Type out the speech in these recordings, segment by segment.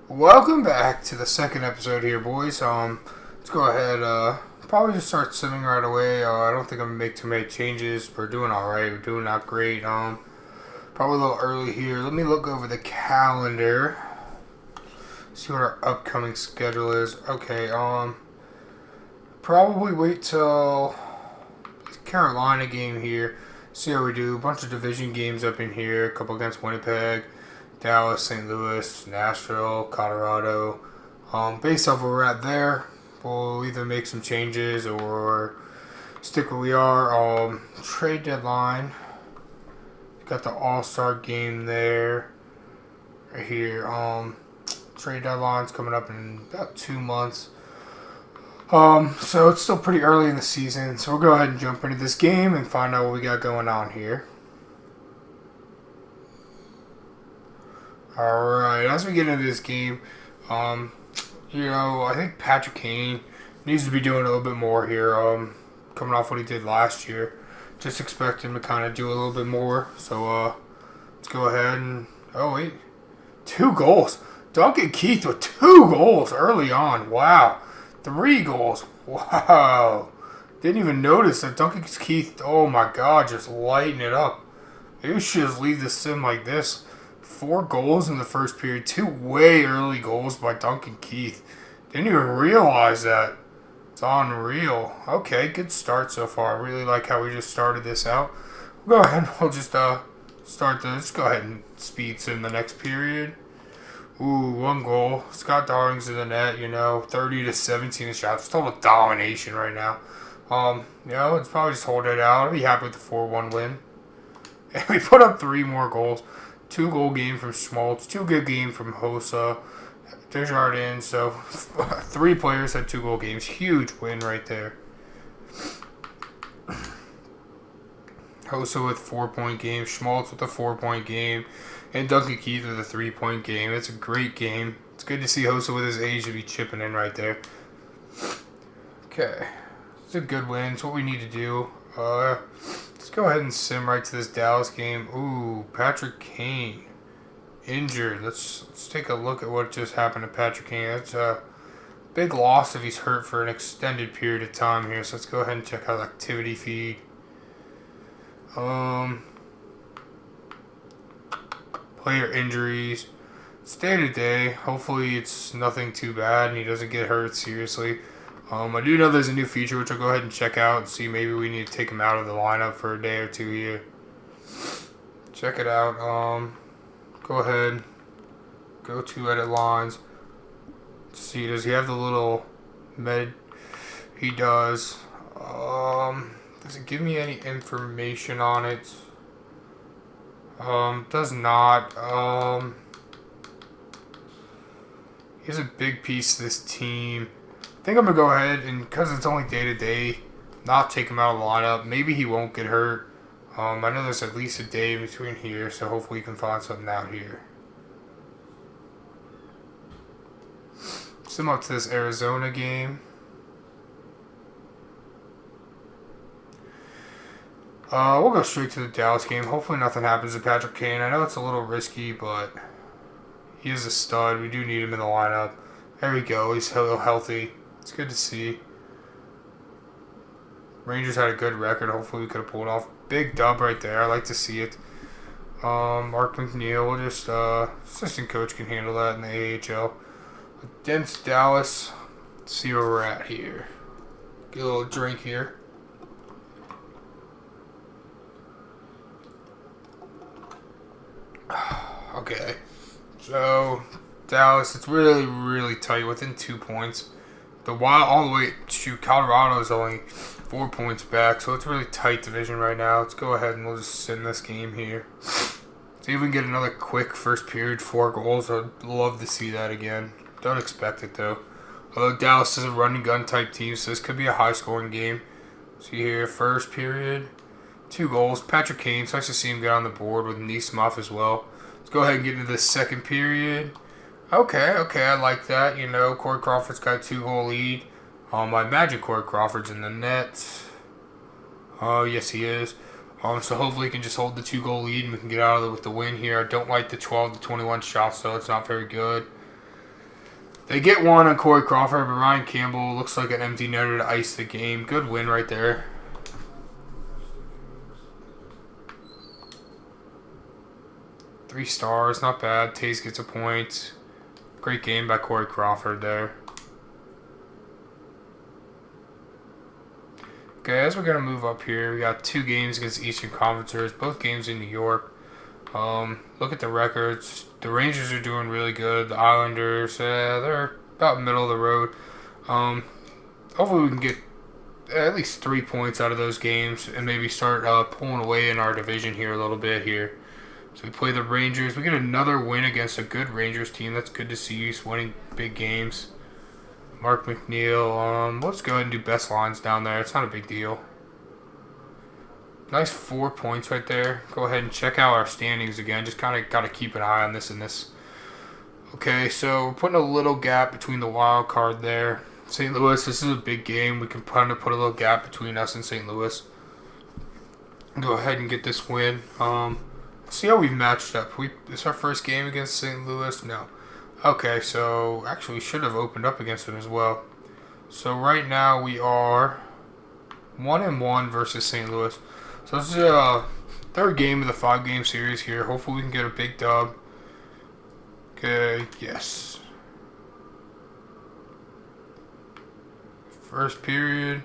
Welcome back to the second episode here, boys. Let's go ahead. Probably just start simming right away. I don't think I'm gonna make too many changes. We're doing all right. We're doing not great. Probably a little early here. Let me look over the calendar. See what our upcoming schedule is. Okay. Probably wait till the Carolina game here. See how we do. A bunch of division games up in here. A couple against Winnipeg, Dallas, St. Louis, Nashville, Colorado. Based off where we're at there, we'll either make some changes or stick where we are. Trade deadline. Got the All-Star game there. Right here. Trade deadline's coming up in about 2 months. So it's still pretty early in the season, so we'll go ahead and jump into this game and find out what we got going on here. Alright, as we get into this game, I think Patrick Kane needs to be doing a little bit more here, coming off what he did last year. Just expect him to kind of do a little bit more, so, let's go ahead and, 2 goals. Duncan Keith with 2 goals early on, wow. 3 goals, wow. Didn't even notice that Duncan Keith, oh my god, just lighting it up. Maybe we should just leave this sim like this. 4 goals in the first period. 2 way early goals by Duncan Keith. Didn't even realize that. It's unreal. Okay, good start so far. I really like how we just started this out. We'll go ahead and we'll just just go ahead and speed sim the next period. Ooh, 1 goal. Scott Darling's in the net, 30-17 shots. Total domination right now. Let's probably just hold it out. I'll be happy with the 4-1 win. And we put up 3 more goals. 2 goal game from Schmaltz, 2 good game from Hossa, Desjardins. So 3 players had 2 goal games. Huge win right there. Hossa with 4-point game, Schmaltz with a 4-point game, and Duncan Keith with a 3-point game. It's a great game. It's good to see Hossa with his age to be chipping in right there. Okay, it's a good win. It's what we need to do. Let's go ahead and sim right to this Dallas game. Ooh, Patrick Kane injured. Let's take a look at what just happened to Patrick Kane. It's a big loss if he's hurt for an extended period of time here. So let's go ahead and check out the activity feed. Player injuries. It's day to day. Hopefully it's nothing too bad and he doesn't get hurt seriously. I do know there's a new feature which I'll go ahead and check out and see maybe we need to take him out of the lineup for a day or 2 here. Check it out. Go ahead. Go to edit lines. See, does he have the little med? He does. Does it give me any information on it? Does not. He's a big piece of this team. I think I'm going to go ahead and, because it's only day to day, not take him out of the lineup. Maybe he won't get hurt. I know there's at least a day in between here, so hopefully we can find something out here. Sim up to this Arizona game. We'll go straight to the Dallas game. Hopefully nothing happens to Patrick Kane. I know it's a little risky, but he is a stud. We do need him in the lineup. There we go. He's healthy. It's good to see. Rangers had a good record. Hopefully we could have pulled off. Big dub right there. I like to see it. Mark McNeil, we'll just assistant coach can handle that in the AHL. Against Dallas. Let's see where we're at here. Get a little drink here. Okay. So Dallas, it's really, really tight, within 2 points. The Wild all the way to Colorado is only 4 points back, so it's a really tight division right now. Let's go ahead and we'll just sit in this game here. See if we can get another quick first period, 4 goals. I'd love to see that again. Don't expect it though. Although Dallas is a running gun type team, so this could be a high scoring game. See here, first period, 2 goals. Patrick Kane, it's nice to see him get on the board with Neesmith as well. Let's go ahead and get into the second period. Okay, I like that. Corey Crawford's got a 2-goal lead. I imagine Corey Crawford's in the net. Yes, he is. So hopefully he can just hold the 2-goal lead and we can get out of it with the win here. I don't like the 12-21 shots, though. It's not very good. They get one on Corey Crawford, but Ryan Campbell looks like an empty netter to ice the game. Good win right there. Three stars, not bad. Taze gets a point. Great game by Corey Crawford there. Okay, as we're going to move up here, we got 2 games against Eastern Conferencers, both games in New York. Look at the records. The Rangers are doing really good. The Islanders, they're about middle of the road. Hopefully we can get at least 3 points out of those games and maybe start pulling away in our division here a little bit here. So we play the Rangers. We get another win against a good Rangers team. That's good to see. He's winning big games. Mark McNeil. Let's go ahead and do best lines down there. It's not a big deal. Nice 4 points right there. Go ahead and check out our standings again. Just kind of got to keep an eye on this and this. Okay, so we're putting a little gap between the wild card there. St. Louis, this is a big game. We can kind of put a little gap between us and St. Louis. Go ahead and get this win. Let's see how we've matched up. This is our first game against St. Louis? No. Okay, so actually we should have opened up against them as well. So right now we are 1-1 versus St. Louis. So this is a third game of the 5-game series here. Hopefully we can get a big dub. Okay, yes. First period.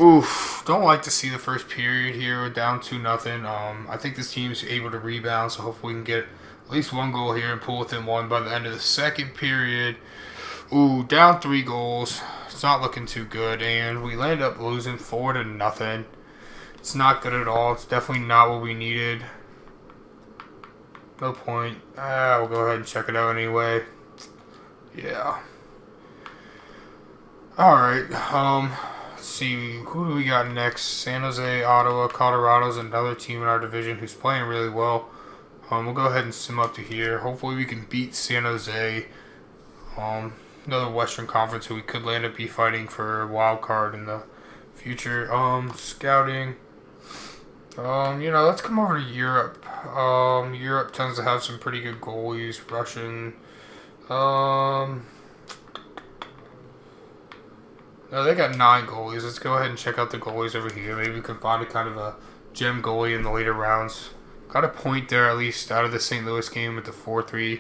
Oof, don't like to see the first period here. We're down 2-0. I think this team's able to rebound, so hopefully we can get at least 1 goal here and pull within 1 by the end of the second period. Ooh, down 3 goals. It's not looking too good, and we land up losing 4-0. It's not good at all. It's definitely not what we needed. No point. We'll go ahead and check it out anyway. Yeah. Alright, let's see. Who do we got next? San Jose, Ottawa, Colorado's another team in our division who's playing really well. We'll go ahead and sim up to here. Hopefully we can beat San Jose. Another Western Conference who we could land up be fighting for a wild card in the future. Scouting. Let's come over to Europe. Europe tends to have some pretty good goalies. Russian. No, they got 9 goalies. Let's go ahead and check out the goalies over here. Maybe we could find a kind of a gem goalie in the later rounds. Got a point there at least out of the St. Louis game with the 4-3.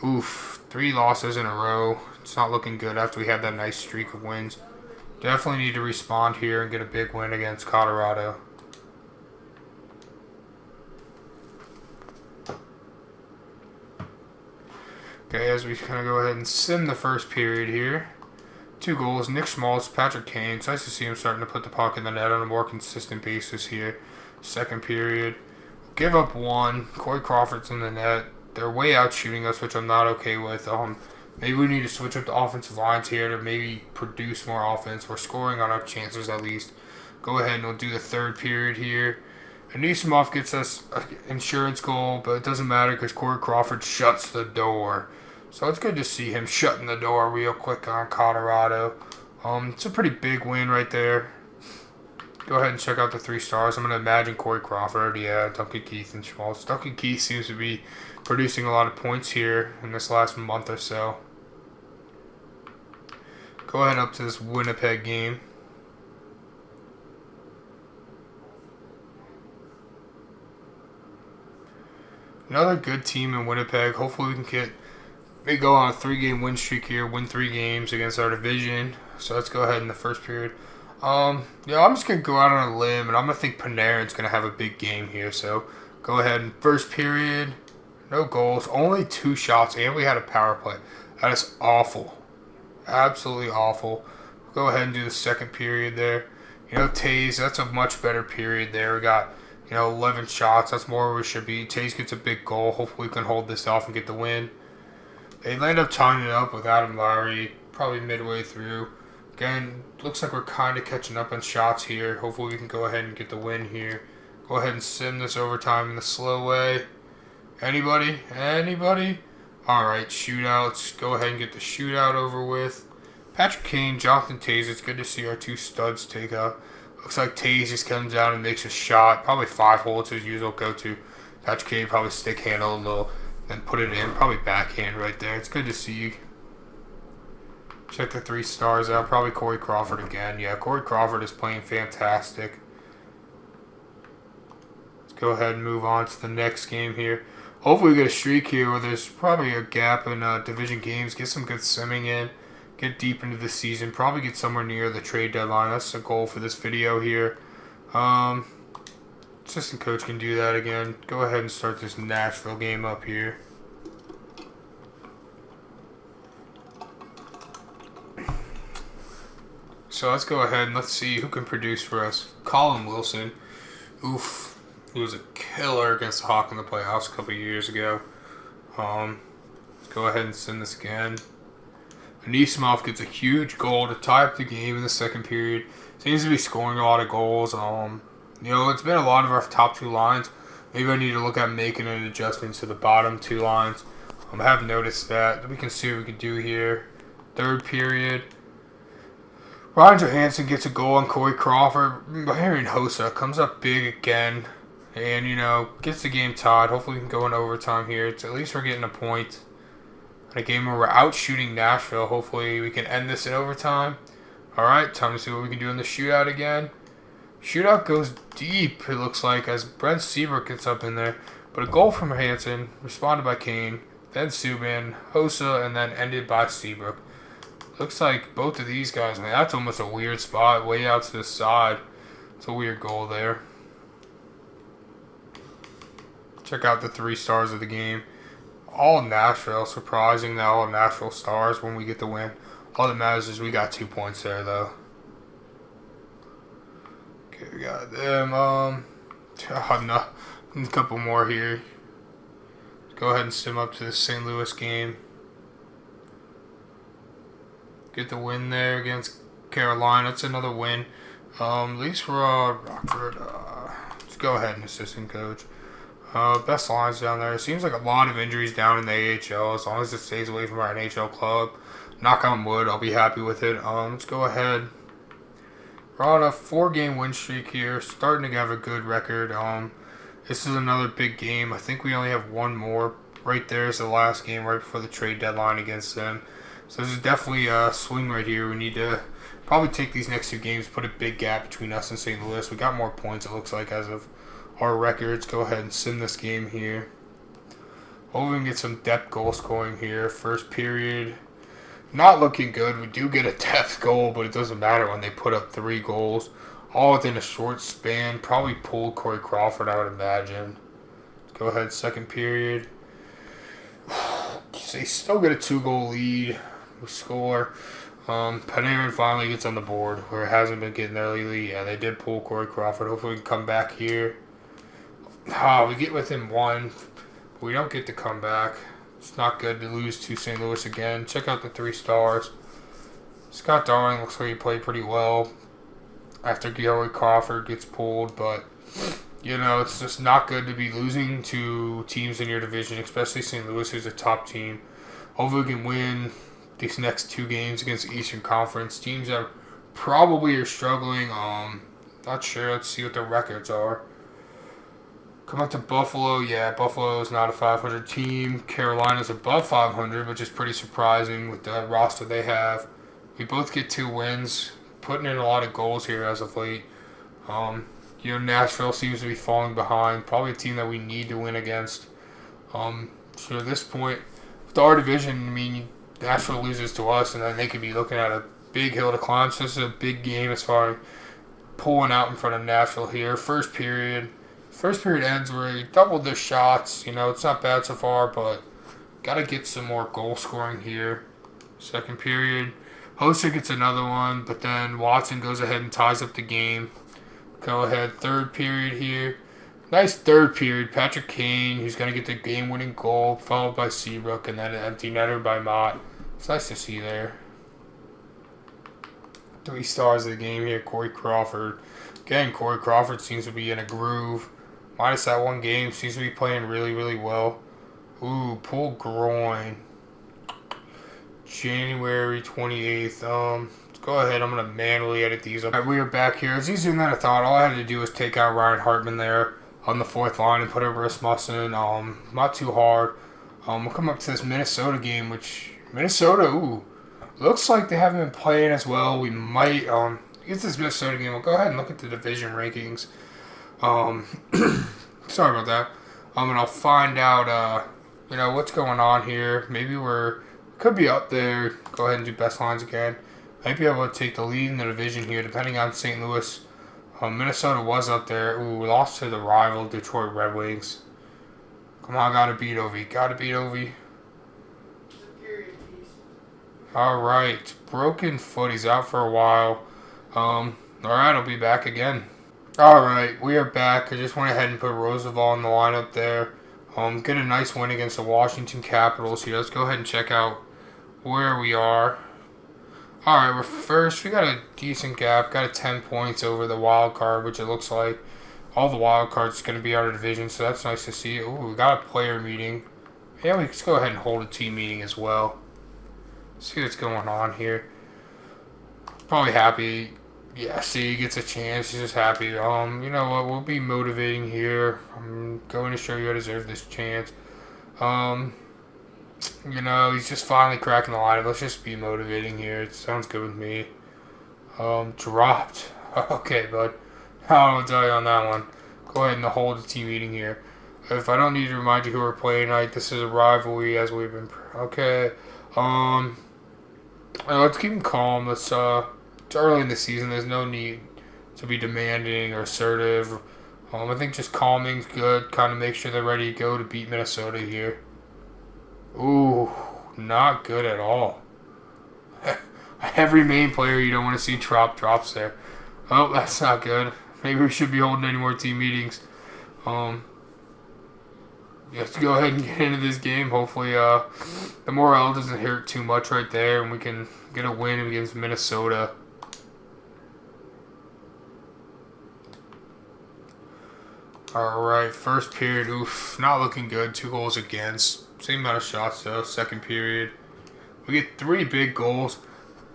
Oof, 3 losses in a row. It's not looking good after we had that nice streak of wins. Definitely need to respond here and get a big win against Colorado. Okay, as we kind of go ahead and sim the first period here. 2 goals. Nick Schmaltz, Patrick Kane. It's nice to see him starting to put the puck in the net on a more consistent basis here. Second period. Give up 1. Corey Crawford's in the net. They're way out shooting us, which I'm not okay with. Maybe we need to switch up the offensive lines here to maybe produce more offense. We're scoring on our chances at least. Go ahead and we'll do the third period here. Anisimov gets us an insurance goal, but it doesn't matter because Corey Crawford shuts the door. So it's good to see him shutting the door real quick on Colorado. It's a pretty big win right there. Go ahead and check out the 3 stars. I'm going to imagine Corey Crawford, Duncan Keith, and Schmaltz. Duncan Keith seems to be producing a lot of points here in this last month or so. Go ahead up to this Winnipeg game. Another good team in Winnipeg. Hopefully we can go on a 3-game win streak here, win 3 games against our division. So let's go ahead in the first period. I'm just going to go out on a limb, and I'm going to think Panarin's going to have a big game here. So go ahead and first period, no goals, only 2 shots, and we had a power play. That is awful. Absolutely awful. Go ahead and do the second period there. Taze, that's a much better period there. We got 11 shots. That's more where we should be. Taze gets a big goal. Hopefully we can hold this off and get the win. They end up tying it up with Adam Lowry probably midway through. Again, looks like we're kind of catching up on shots here. Hopefully we can go ahead and get the win here. Go ahead and sim this overtime in the slow way. Anybody? Anybody? Alright, shootouts. Go ahead and get the shootout over with. Patrick Kane, Jonathan Taze. It's good to see our 2 studs take out. Looks like Taze just comes down and makes a shot. Probably 5 hole. It's his usual go-to. Patrick Kane probably stick handle a little, then put it in. Probably backhand right there. It's good to see. Check the 3 stars out. Probably Corey Crawford again. Yeah, Corey Crawford is playing fantastic. Let's go ahead and move on to the next game here. Hopefully we get a streak here where there's probably a gap in division games. Get some good simming in. Get deep into the season. Probably get somewhere near the trade deadline. That's the goal for this video here. Assistant coach can do that again. Go ahead and start this Nashville game up here. So let's go ahead and let's see who can produce for us. Colin Wilson. Oof. He was a killer against the Hawks in the playoffs a couple years ago. Let's go ahead and send this again. Anisimov gets a huge goal to tie up the game in the second period. Seems to be scoring a lot of goals. It's been a lot of our top 2 lines. Maybe I need to look at making an adjustment to the bottom 2 lines. I have noticed that. We can see what we can do here. Third period. Ryan Johansson gets a goal on Corey Crawford. Marian Hossa comes up big again. And, gets the game tied. Hopefully we can go in overtime here. At least we're getting a point. In a game where we're out shooting Nashville. Hopefully we can end this in overtime. Alright, time to see what we can do in the shootout again. Shootout goes deep, it looks like, as Brent Seabrook gets up in there. But a goal from Hansen, responded by Kane, then Subban, Hossa, and then ended by Seabrook. Looks like both of these guys, man, that's almost a weird spot, way out to the side. It's a weird goal there. Check out the 3 stars of the game. All Nashville, surprising that all Nashville stars when we get the win. All that matters is we got 2 points there, though. Okay, we got them. A couple more here. Go ahead and sim up to the St. Louis game. Get the win there against Carolina. That's another win. At least for Rockford. Let's go ahead and assistant coach. Best lines down there. It seems like a lot of injuries down in the AHL. As long as it stays away from our NHL club, knock on wood, I'll be happy with it. Let's go ahead. We're on a 4-game win streak here. Starting to have a good record. This is another big game. I think we only have one more. Right there is the last game right before the trade deadline against them. So this is definitely a swing right here. We need to probably take these next 2 games, put a big gap between us and St. Louis. We got more points, it looks like, as of our records. Go ahead and sim this game here. Hopefully we can get some depth goal scoring here. First period, not looking good. We do get a depth goal, but it doesn't matter when they put up 3 goals. All within a short span. Probably pulled Corey Crawford, I would imagine. Let's go ahead, second period. They still get a 2-goal lead. We score. Panarin finally gets on the board, where it hasn't been getting there lately. Yeah, they did pull Corey Crawford. Hopefully we can come back here. We get within 1. But we don't get to come back. It's not good to lose to St. Louis again. Check out the 3 stars. Scott Darling looks like he played pretty well after Corey Crawford gets pulled, but it's just not good to be losing to teams in your division, especially St. Louis, who's a top team. Hopefully we can win these next 2 games against Eastern Conference teams that probably are struggling. Not sure. Let's see what their records are. Come up to Buffalo. Yeah, Buffalo is not a 500 team. Carolina's above 500, which is pretty surprising with the roster they have. We both get 2 wins, putting in a lot of goals here as of late. Nashville seems to be falling behind. Probably a team that we need to win against. So at this point, with our division, Nashville loses to us, and then they could be looking at a big hill to climb. So this is a big game as far as pulling out in front of Nashville here. First period ends where he doubled their shots. It's not bad so far, but got to get some more goal scoring here. Second period, Hossa gets another one, but then Watson goes ahead and ties up the game. Go ahead, third period here. Nice third period. Patrick Kane, who's going to get the game-winning goal, followed by Seabrook, and then an empty netter by Mott. It's nice to see there. 3 stars of the game here, Corey Crawford. Again, Corey Crawford seems to be in a groove. Minus that 1 game, seems to be playing really, really well. Ooh, pulled groin. January 28th. Let's go ahead. I'm going to manually edit these up. All right, we are back here. It's easier than I thought. All I had to do was take out Ryan Hartman there on the 4th line and put in Rasmussen. Not too hard. We'll come up to this Minnesota game, which Minnesota Looks like they haven't been playing as well. We might get this Minnesota game. We'll go ahead and look at the division rankings. Um, sorry about that. And I'll find out what's going on here. Maybe could be up there. Go ahead and do best lines again. Might be able to take the lead in the division here, depending on St. Louis. Minnesota was up there. Ooh, we lost to the rival Detroit Red Wings. Come on, gotta beat Ovi. Gotta beat Ovi. Alright. Broken foot. He's out for a while. Alright, I'll be back again. Alright, we are back. I just went ahead and put Roosevelt in the lineup there. Get a nice win against the Washington Capitals here. Let's go ahead and check out where we are. Alright, we're first. We got a decent gap. Got a 10 points over the wild card, which it looks like all the wild cards are going to be out of division, so that's nice to see. Ooh, we got a player meeting. Yeah, we can go ahead and hold a team meeting as well. See what's going on here. Probably happy. Yeah, see, he gets a chance. He's just happy. You know what? We'll be motivating here. I'm going to show you I deserve this chance. He's just finally cracking the lineup. Let's just be motivating here. It sounds good with me. Dropped. Okay, bud. I'll tell you on that one. Go ahead and hold the team meeting here. If I don't need to remind you who we're playing tonight, this is a rivalry as we've been. Okay. Let's keep him calm. It's early in the season. There's no need to be demanding or assertive. I think just calming's good. Kind of make sure they're ready to go to beat Minnesota here. Ooh, not good at all. Every main player you don't want to see drops there. Oh, that's not good. Maybe we should be holding any more team meetings. Let's go ahead and get into this game. Hopefully, the morale doesn't hurt too much right there, and we can get a win against Minnesota. Alright, first period. Oof, not looking good. 2 goals against. Same amount of shots, though. Second period. We get 3 big goals.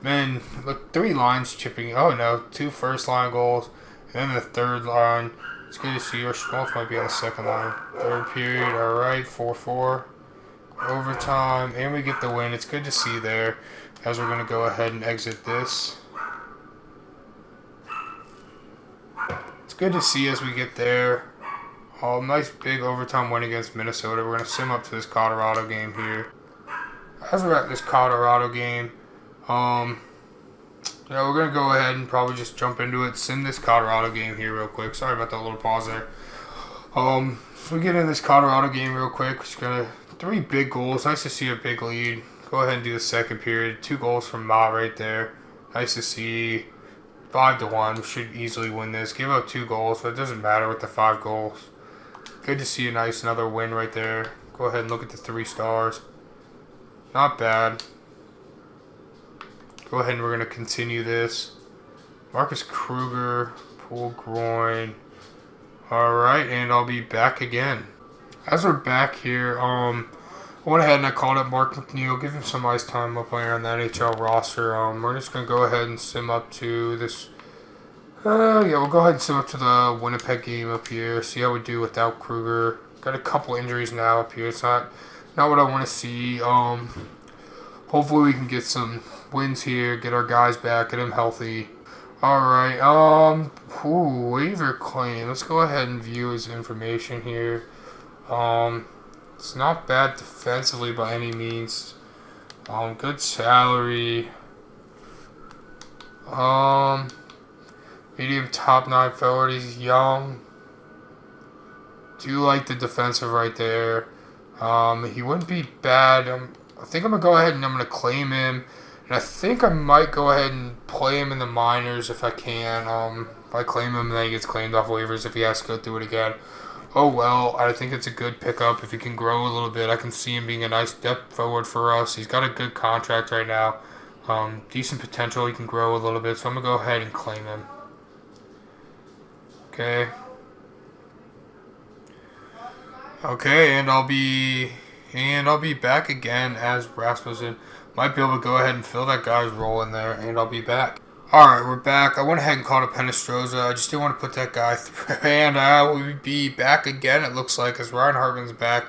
Man, look, 3 lines chipping. Oh, no. 2 first-line goals. And then the third line. It's good to see. Our Schmaltz might be on the second line. Third period. Alright, 4-4. Overtime. And we get the win. It's good to see there. As we're going to go ahead and exit this. It's good to see as we get there. Nice big overtime win against Minnesota. We're going to sim up to this Colorado game here. As we're at this Colorado game, we're going to go ahead and probably just jump into it. Sim this Colorado game here real quick. Sorry about that little pause there. So we get in this Colorado game real quick. Just going to 3 big goals. Nice to see a big lead. Go ahead and do the second period. 2 goals from Mott right there. Nice to see. 5-1. We should easily win this. Give up 2 goals, but it doesn't matter with the 5 goals. Good to see another win right there. Go ahead and look at the 3 stars. Not bad. Go ahead and we're going to continue this. Marcus Kruger, pull groin. Alright, and I'll be back again. As we're back here, I went ahead and I called up Mark McNeil. Give him some ice time up there on the NHL roster. We're just going to go ahead and sim up to this. We'll go ahead and sim up to the Winnipeg game up here. See how we do without Kruger. Got a couple injuries now up here. It's not what I want to see. Hopefully we can get some wins here. Get our guys back. Get them healthy. Alright. Waiver claim. Let's go ahead and view his information here. It's not bad defensively by any means. Good salary. Medium top 9 forward. He's young. Do like the defensive right there. He wouldn't be bad. I think I'm going to go ahead and I'm going to claim him. And I think I might go ahead and play him in the minors if I can. If I claim him, then he gets claimed off waivers if he has to go through it again. Oh well, I think it's a good pickup. If he can grow a little bit, I can see him being a nice depth forward for us. He's got a good contract right now. Decent potential. He can grow a little bit, so I'm going to go ahead and claim him. Okay. Okay, and I'll be back again as Rasmussen. Might be able to go ahead and fill that guy's role in there, and I'll be back. Alright, we're back. I went ahead and called a Penistroza. I just didn't want to put that guy through. And I will be back again, it looks like, as Ryan Hartman's back.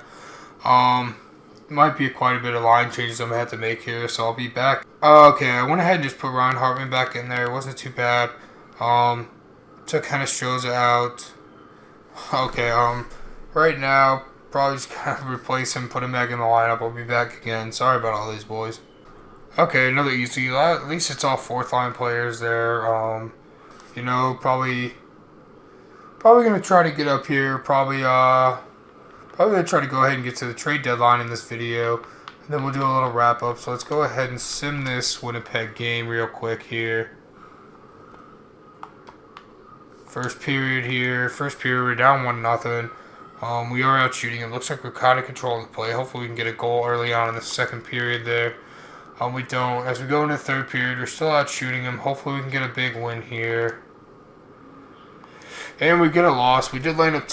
might be quite a bit of line changes I'm going to have to make here, so I'll be back. Okay, I went ahead and just put Ryan Hartman back in there. It wasn't too bad. Took Hennis Stroza out. Okay, right now, probably just kind of replace him, put him back in the lineup. I'll be back again. Sorry about all these, boys. Okay, another easy. At least it's all fourth line players there. You know, probably gonna try to get up here. Probably gonna try to go ahead and get to the trade deadline in this video, and then we'll do a little wrap up. So let's go ahead and sim this Winnipeg game real quick here. First period here. First period, we're down 1-0. We are out shooting. It looks like we're kind of controlling the play. Hopefully we can get a goal early on in the second period there. We don't. As we go into the third period, we're still out shooting them. Hopefully we can get a big win here. And we get a loss. We did land up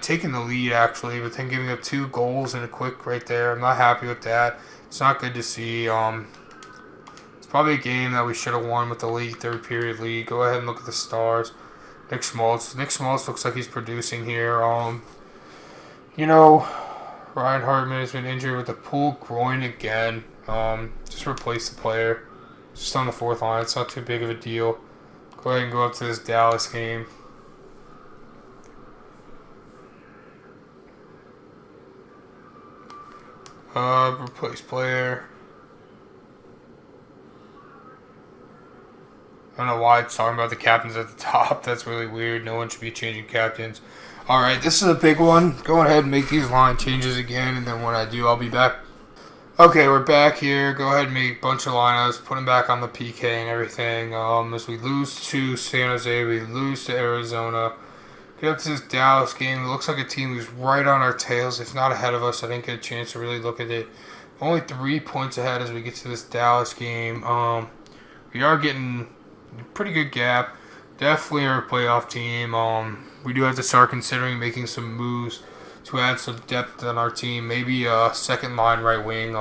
taking the lead, actually, but then giving up 2 goals and a quick right there. I'm not happy with that. It's not good to see. It's probably a game that we should have won with the late third period lead. Go ahead and look at the stars. Nick Schmaltz. Nick Schmaltz looks like he's producing here. You know, Ryan Hartman has been injured with a pulled groin again. Just replace the player. Just on the fourth line. It's not too big of a deal. Go ahead and go up to this Dallas game. Replace player. I don't know why it's talking about the captains at the top. That's really weird. No one should be changing captains. Alright, this is a big one. Go ahead and make these line changes again, and then when I do, I'll be back. Okay, we're back here. Go ahead and make a bunch of lineups. Put them back on the PK and everything. As we lose to San Jose, we lose to Arizona. Get up to this Dallas game. It looks like a team who's right on our tails, if not ahead of us. I didn't get a chance to really look at it. Only 3 points ahead as we get to this Dallas game. We are getting a pretty good gap. Definitely our playoff team. We do have to start considering making some moves to add some depth on our team. Maybe a second line right wing.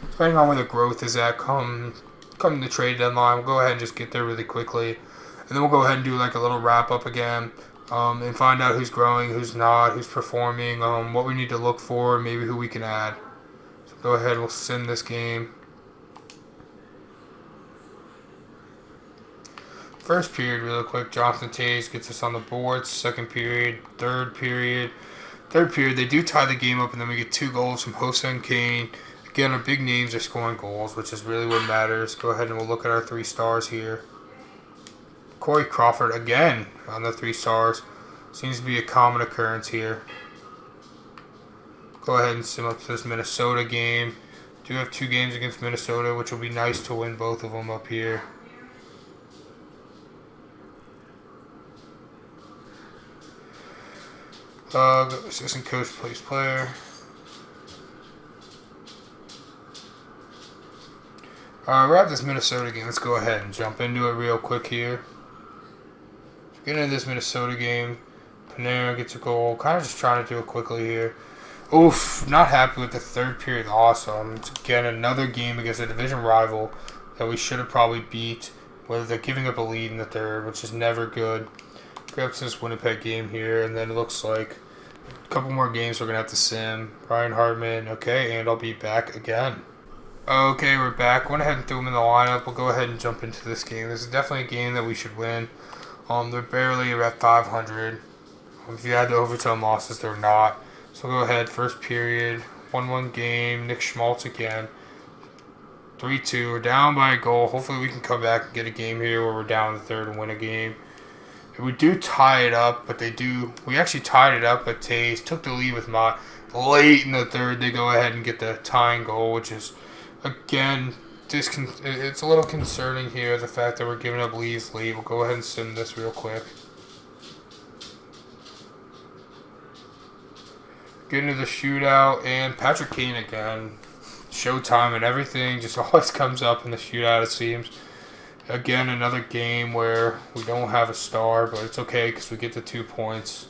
Depending on where the growth is at come the trade deadline. We'll go ahead and just get there really quickly. And then we'll go ahead and do like a little wrap up again. And find out who's growing, who's not, who's performing, what we need to look for, maybe who we can add. So go ahead, we'll sim this game. First period, really quick. Jonathan Toews gets us on the board. Second period, third period. Third period, they do tie the game up, and then we get 2 goals from Jose and Kane. Again, our big names are scoring goals, which is really what matters. Go ahead and we'll look at our 3 stars here. Corey Crawford again on the 3 stars. Seems to be a common occurrence here. Go ahead and sim up to this Minnesota game. Do have 2 games against Minnesota, which will be nice to win both of them up here. Assistant coach plays player. We're at this Minnesota game. Let's go ahead and jump into it real quick here. Get into this Minnesota game. Panarin gets a goal. Kind of just trying to do it quickly here. Oof, not happy with the third period loss. It's again another game against a division rival that we should have probably beat. Whether they're giving up a lead in the third, which is never good. Grabs this Winnipeg game here, and then it looks like a couple more games we're going to have to sim. Ryan Hartman, okay, and I'll be back again. Okay, we're back. Went ahead and threw him in the lineup. We'll go ahead and jump into this game. This is definitely a game that we should win. They're barely at 500. If you add the overtime losses, they're not. So go ahead, first period, 1-1 game, Nick Schmaltz again. 3-2, we're down by a goal. Hopefully we can come back and get a game here where we're down in the third and win a game. If we do tie it up, we actually tied it up, but Toews took the lead with Mott. Late in the third, they go ahead and get the tying goal, which is, again, it's a little concerning here, the fact that we're giving up leads late. We'll go ahead and sim this real quick. Get into the shootout, and Patrick Kane again. Showtime and everything just always comes up in the shootout, it seems. Again, another game where we don't have a star, but it's okay because we get the 2 points.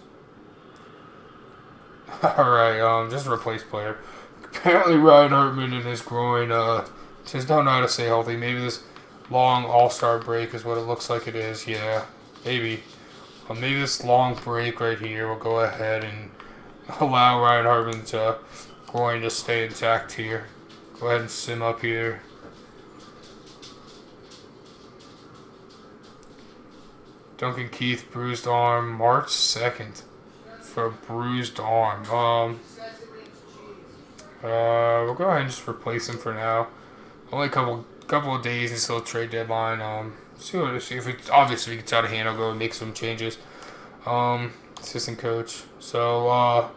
Alright, just a replace player. Apparently Ryan Hartman in his groin just don't know how to stay healthy. Maybe this long all-star break is what it looks like it is. Yeah, maybe. Maybe this long break right here will go ahead and allow Ryan Hartman to going to stay intact here. Go ahead and sim up here. Duncan Keith, bruised arm, March 2nd for a bruised arm. We'll go ahead and just replace him for now. Only a couple of days until trade deadline. See if it's obviously gets out of hand. I'll go and make some changes. Assistant coach. So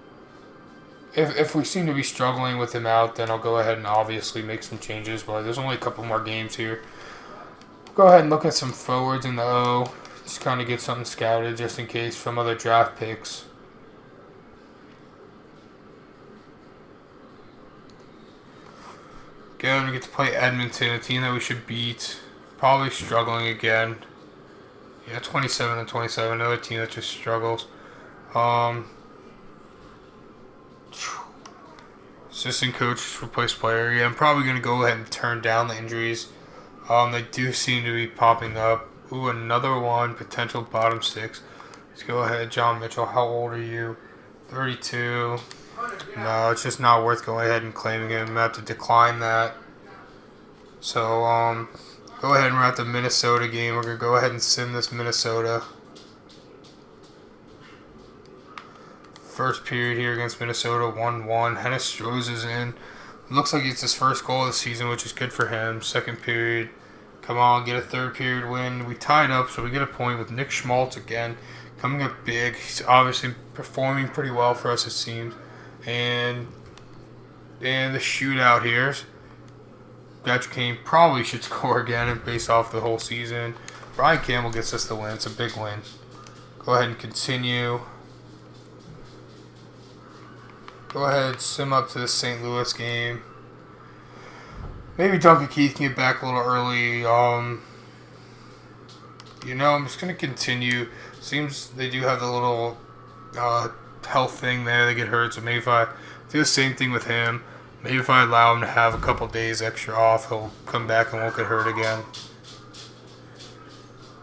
if we seem to be struggling with him out, then I'll go ahead and obviously make some changes. But there's only a couple more games here. Go ahead and look at some forwards in the O. Just kind of get something scouted just in case from other draft picks. Again, we get to play Edmonton, a team that we should beat. Probably struggling again. Yeah, 27-27, another team that just struggles. Assistant coach, replace player. Yeah, I'm probably going to go ahead and turn down the injuries. They do seem to be popping up. Ooh, another one, potential bottom 6. Let's go ahead, John Mitchell. How old are you? 32. No, it's just not worth going ahead and claiming him. I'm going to have to decline that. So, go ahead and we're at the Minnesota game. We're going to go ahead and sim this Minnesota. First period here against Minnesota, 1-1. Hennis Strose is in. Looks like it's his first goal of the season, which is good for him. Second period. Come on, get a third period win. We tied up, so we get a point with Nick Schmaltz again. Coming up big. He's obviously performing pretty well for us, it seems. And the shootout here. Patrick Kane probably should score again based off the whole season. Brian Campbell gets us the win. It's a big win. Go ahead and continue. Go ahead, sim up to the St. Louis game. Maybe Duncan Keith can get back a little early. I'm just going to continue. Seems they do have the little health thing there. They get hurt, so maybe if I do the same thing with him, maybe if I allow him to have a couple days extra off, he'll come back and won't get hurt again.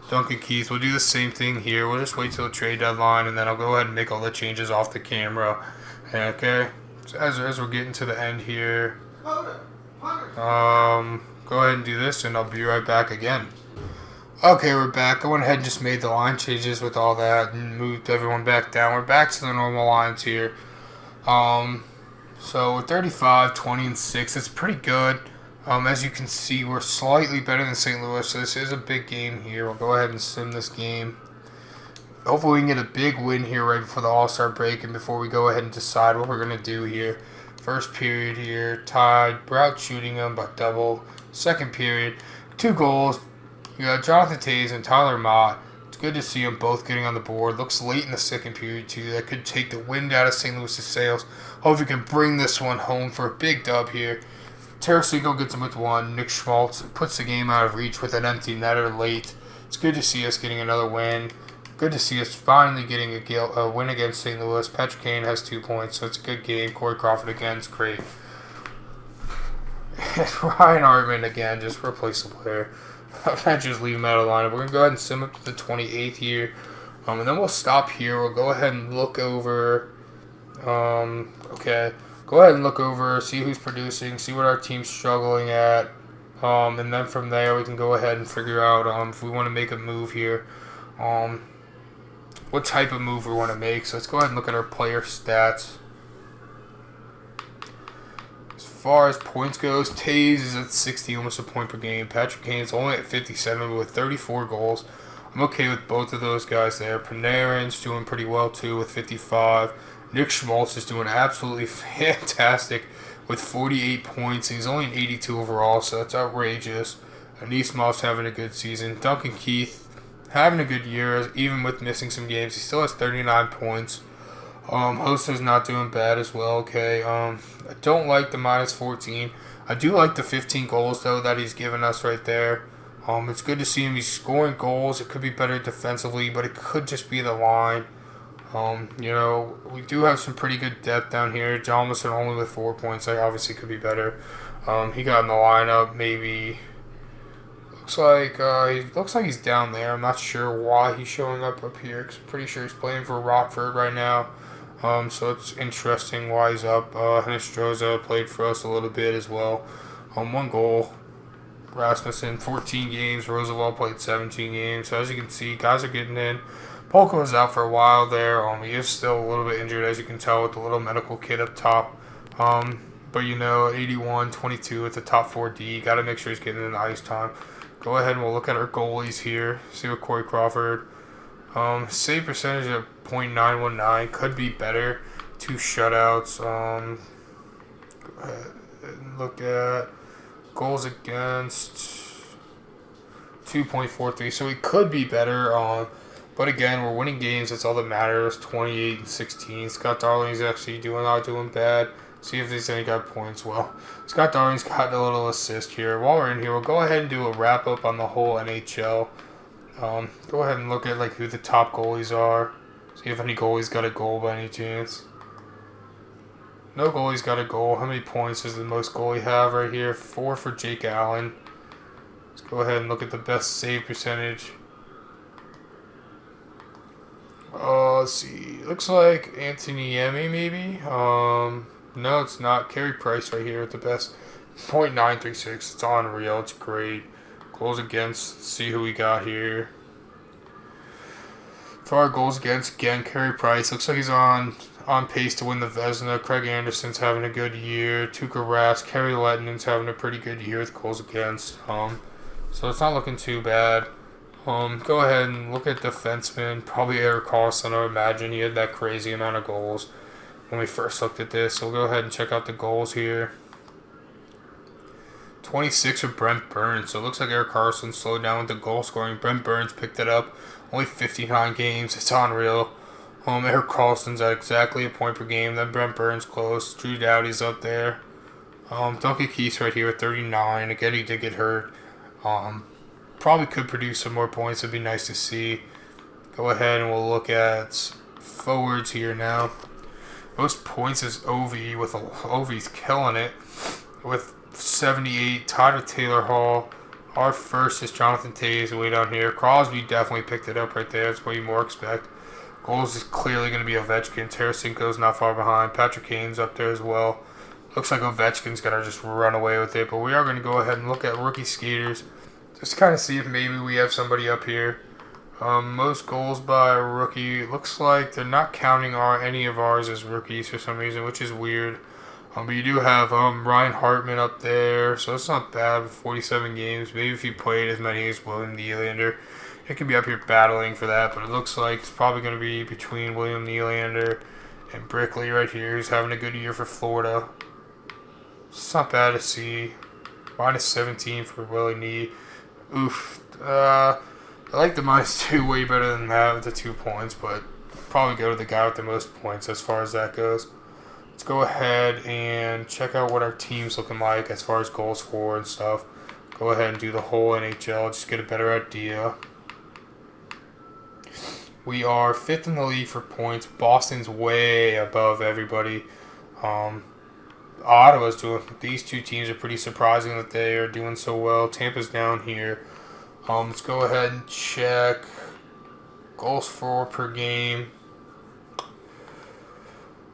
Duncan Keith, we'll do the same thing here. We'll just wait till the trade deadline, and then I'll go ahead and make all the changes off the camera. Okay, so as we're getting to the end here, go ahead and do this, and I'll be right back again. Okay, we're back. I went ahead and just made the line changes with all that and moved everyone back down. We're back to the normal lines here. So we're 35, 20, and 6. It's pretty good. As you can see, we're slightly better than St. Louis, so this is a big game here. We'll go ahead and sim this game. Hopefully we can get a big win here right before the All-Star break and before we go ahead and decide what we're going to do here. First period here, tied. We're out shooting them by double. Second period, 2 goals. You got Jonathan Toews and Tyler Mott. It's good to see them both getting on the board. Looks late in the second period, too. That could take the wind out of St. Louis' sails. Hope we can bring this one home for a big dub here. Tarasenko gets him with 1. Nick Schmaltz puts the game out of reach with an empty netter late. It's good to see us getting another win. Good to see us finally getting a win against St. Louis. Patrick Kane has 2 points, so it's a good game. Corey Crawford again is great. Ryan Hartman again, just replace the player. I can't just leave him out of the lineup. We're going to go ahead and sim up to the 28th here. And then we'll stop here. We'll go ahead and look over. Okay. Go ahead and look over, see who's producing, see what our team's struggling at. And then from there, we can go ahead and figure out if we want to make a move here. What type of move we want to make. So let's go ahead and look at our player stats. As far as points goes, Toews is at 60, almost a point per game. Patrick Kane is only at 57, but with 34 goals. I'm okay with both of those guys there. Panarin's doing pretty well, too, with 55. Nick Schmaltz is doing absolutely fantastic with 48 points. He's only an 82 overall, so that's outrageous. Anisimov's having a good season. Duncan Keith having a good year, even with missing some games. He still has 39 points. Hoster's not doing bad as well, okay. I don't like the minus 14. I do like the 15 goals, though, that he's given us right there. It's good to see him. He's scoring goals. It could be better defensively, but it could just be the line. We do have some pretty good depth down here. John Wilson only with 4 points. That obviously could be better. He got in the lineup, maybe. Looks like he's down there. I'm not sure why he's showing up here, because I'm pretty sure he's playing for Rockford right now. So it's interesting why he's up. Hinestroza played for us a little bit as well. 1 goal. Rasmussen, 14 games. Roosevelt played 17 games. So as you can see, guys are getting in. Polka was out for a while there. He is still a little bit injured, as you can tell, with the little medical kit up top. But 81, 22 at the top 4D. Got to make sure he's getting in the ice time. Go ahead and we'll look at our goalies here. See what Corey Crawford. Save percentage of .919 could be better. 2 shutouts. Go ahead and look at goals against 2.43. So he could be better. But again, we're winning games. That's all that matters. 28-16. Scott Darling's actually not doing bad. See if there's any got points. Well, Scott Darling's got a little assist here. While we're in here, we'll go ahead and do a wrap up on the whole NHL. Go ahead and look at who the top goalies are. See if any goalies got a goal by any chance. No goalie's got a goal. How many points does the most goalie have right here? 4 for Jake Allen. Let's go ahead and look at the best save percentage. Let's see. Looks like Anthony Yemi maybe. No, it's not. Carey Price right here with the best .936. It's unreal. It's great. Goals against. Let's see who we got here. For our goals against, again, Carey Price. Looks like he's on pace to win the Vezina. Craig Anderson's having a good year. Tuukka Rask. Kerry Lettonen's having a pretty good year with goals against. So it's not looking too bad. Go ahead and look at defenseman. Probably Erik Karlsson, I would imagine. He had that crazy amount of goals when we first looked at this. So we'll go ahead and check out the goals here. 26 for Brent Burns. So it looks like Erik Karlsson slowed down with the goal scoring. Brent Burns picked it up. Only 59 games. It's unreal. Erik Karlsson's at exactly a point per game. Then Brent Burns close. Drew Doughty's up there. Duncan Keith's right here at 39. Again, he did get hurt. Probably could produce some more points. It'd be nice to see. Go ahead and we'll look at forwards here now. Most points is Ovi. Ovi's killing it with 78. Tied with Taylor Hall. Our first is Jonathan Toews way down here. Crosby definitely picked it up right there. That's what you more expect. Goals is clearly going to be Ovechkin. Tarasenko's not far behind. Patrick Kane's up there as well. Looks like Ovechkin's going to just run away with it. But we are going to go ahead and look at rookie skaters. Just kind of see if maybe we have somebody up here. Most goals by a rookie. Looks like they're not counting any of ours as rookies for some reason, which is weird. But you do have Ryan Hartman up there, so it's not bad with 47 games. Maybe if he played as many as William Nylander, he could be up here battling for that. But it looks like it's probably going to be between William Nylander and Brickley right here, who's having a good year for Florida. It's not bad to see. Minus 17 for Willie Nee. Oof. I like the -2 way better than that with the 2 points, but probably go to the guy with the most points as far as that goes. Let's go ahead and check out what our team's looking like as far as goals for and stuff. Go ahead and do the whole NHL, just get a better idea. We are 5th in the league for points. Boston's way above everybody. Ottawa's doing. These 2 teams are pretty surprising that they are doing so well. Tampa's down here. Let's go ahead and check goals for per game.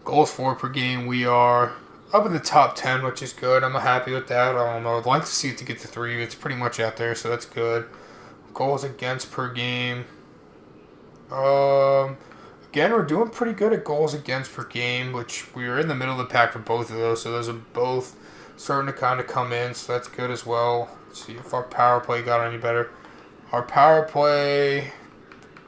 Goals for per game, we are up in the top 10, which is good. I'm happy with that. I'd like to see it to get to 3. It's pretty much out there, so that's good. Goals against per game. Again, we're doing pretty good at goals against per game, which we are in the middle of the pack for both of those. So those are both starting to kind of come in, so that's good as well. Let's see if our power play got any better. Our power play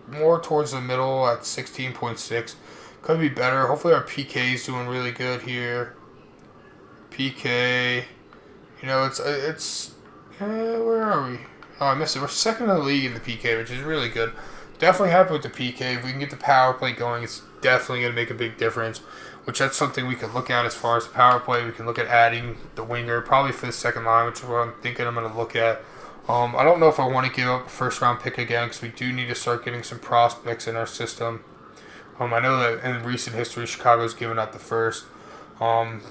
more towards the middle at 16.6. Could be better. Hopefully our PK is doing really good here. PK, where are we? Oh, I missed it. We're 2nd in the league in the PK, which is really good. Definitely happy with the PK. If we can get the power play going, it's definitely going to make a big difference, which that's something we could look at as far as the power play. We can look at adding the winger, probably for the second line, which is what I'm thinking I'm going to look at. I don't know if I want to give up a first-round pick again because we do need to start getting some prospects in our system. I know that in recent history, Chicago's given up the first.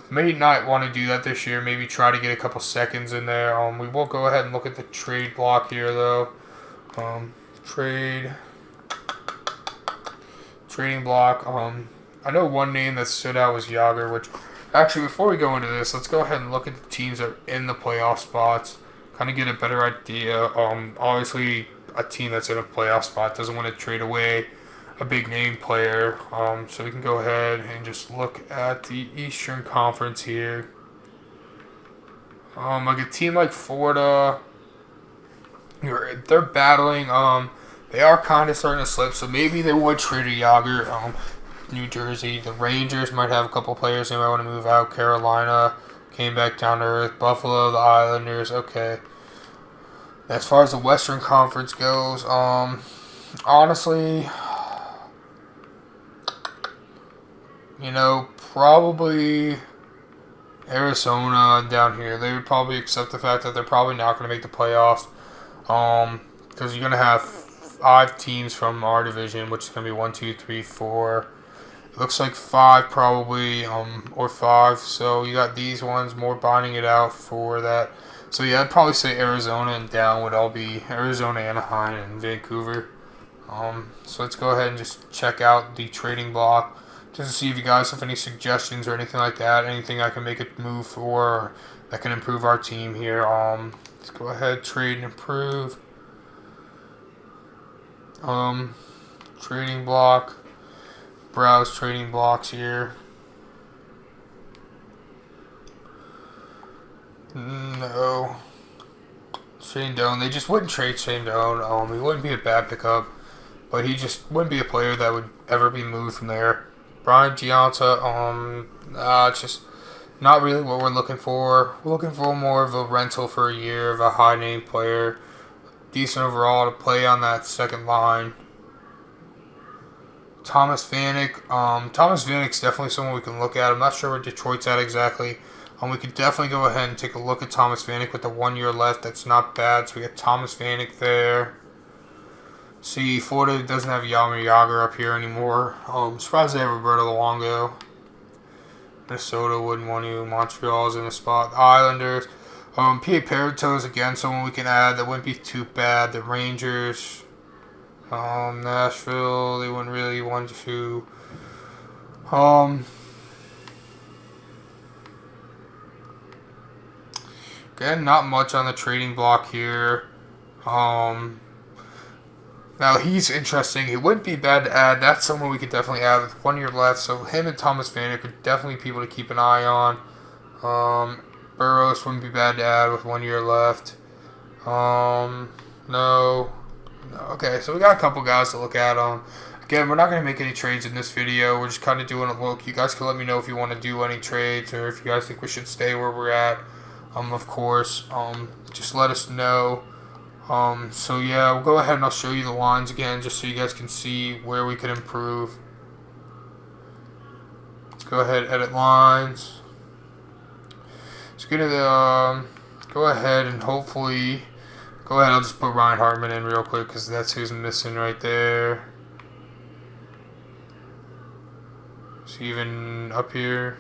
May not want to do that this year. Maybe try to get a couple seconds in there. We will go ahead and look at the trade block here, though. Trading block. I know one name that stood out was Yager, which actually, before we go into this, let's go ahead and look at the teams that are in the playoff spots, kind of get a better idea. Obviously, a team that's in a playoff spot doesn't want to trade away a big name player. So we can go ahead and just look at the Eastern Conference here. Like a team like Florida, they're battling. They are kind of starting to slip, so maybe they would trade a Yager. New Jersey, the Rangers might have a couple players they might want to move out. Carolina came back down to earth. Buffalo, the Islanders. Okay. As far as the Western Conference goes, honestly, probably Arizona down here. They would probably accept the fact that they're probably not going to make the playoffs. Because you're going to have 5 teams from our division, which is going to be 1, 2, 3, 4. It looks like 5 probably, or 5. So you got these ones more bonding it out for that. So yeah, I'd probably say Arizona and down would all be Arizona, Anaheim, and Vancouver. So let's go ahead and just check out the trading block just to see if you guys have any suggestions or anything like that. Anything I can make a move for or that can improve our team here. Let's go ahead, trade and improve. Trading block. Browse trading blocks here. No. Shane Doan. They just wouldn't trade Shane Doan. He wouldn't be a bad pickup, but he just wouldn't be a player that would ever be moved from there. Brian Gianta. It's just not really what we're looking for. We're looking for more of a rental for a year of a high name player, decent overall to play on that second line. Thomas Vanek. Thomas Vanek's definitely someone we can look at. I'm not sure where Detroit's at exactly. We could definitely go ahead and take a look at Thomas Vanek with the 1 year left. That's not bad. So we got Thomas Vanek there. See, Florida doesn't have Jaromir Jagr up here anymore. I'm surprised they have Roberto Luongo. Minnesota wouldn't want to. Montreal's in the spot. The Islanders. P.A. Parito is again someone we can add. That wouldn't be too bad. The Rangers. Nashville, they wouldn't really want to. Again, not much on the trading block here. Now he's interesting. It wouldn't be bad to add. That's someone we could definitely add with 1 year left. So him and Thomas Vanek are definitely people to keep an eye on. Burroughs wouldn't be bad to add with 1 year left. No. Okay, so we got a couple guys to look at. Again, we're not going to make any trades in this video. We're just kind of doing a look. You guys can let me know if you want to do any trades or if you guys think we should stay where we're at. Of course, just let us know. So yeah, we'll go ahead and I'll show you the lines again just so you guys can see where we could improve. Let's go ahead, edit lines. Let's get to the, go ahead and hopefully... Go ahead, I'll just put Ryan Hartman in real quick because that's who's missing right there. Is he even up here?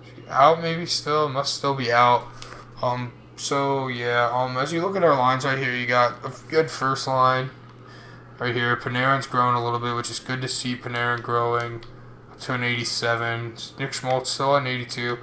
Is he out maybe still? Must still be out. So yeah, as you look at our lines right here, you got a good first line right here. Panarin's growing a little bit, which is good to see Panarin growing up to an 87. Nick Schmaltz still at an 82.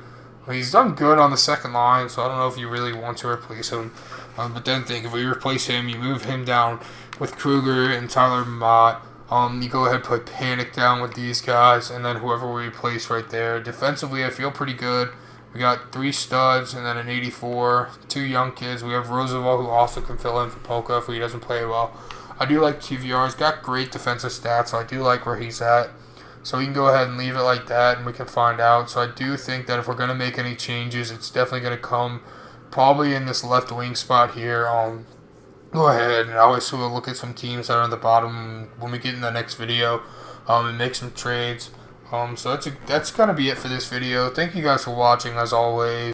Well, he's done good on the second line, so I don't know if you really want to replace him. But then think, if we replace him, you move him down with Kruger and Tyler Mott. You go ahead and put Panic down with these guys, and then whoever we replace right there. Defensively, I feel pretty good. We got 3 studs and then an 84. 2 young kids. We have Roosevelt, who also can fill in for Polka if he doesn't play well. I do like TVR. He's got great defensive stats, so I do like where he's at. So we can go ahead and leave it like that, and we can find out. So I do think that if we're going to make any changes, it's definitely going to come probably in this left wing spot here. Go ahead and always will look at some teams that are on the bottom when we get in the next video, and make some trades. So that's going to be it for this video. Thank you guys for watching as always.